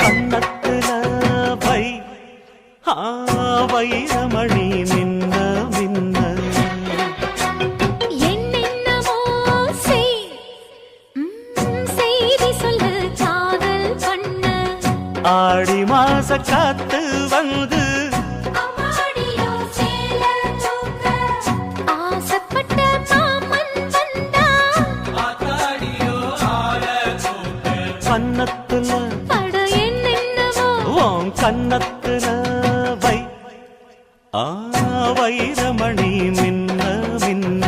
கன்னத்துல வைரமணி மின்ன மின்ன என்னென்னமோ செய்தி சொல்லு காதல் பண்ண ஆடி மாச காத்து வந்து ஆசைப்பட்ட மாமன் வந்தா கன்னத்துல பட என்னென்னமோ உன் கன்னத்துல வைரமணி மின்ன மின்ன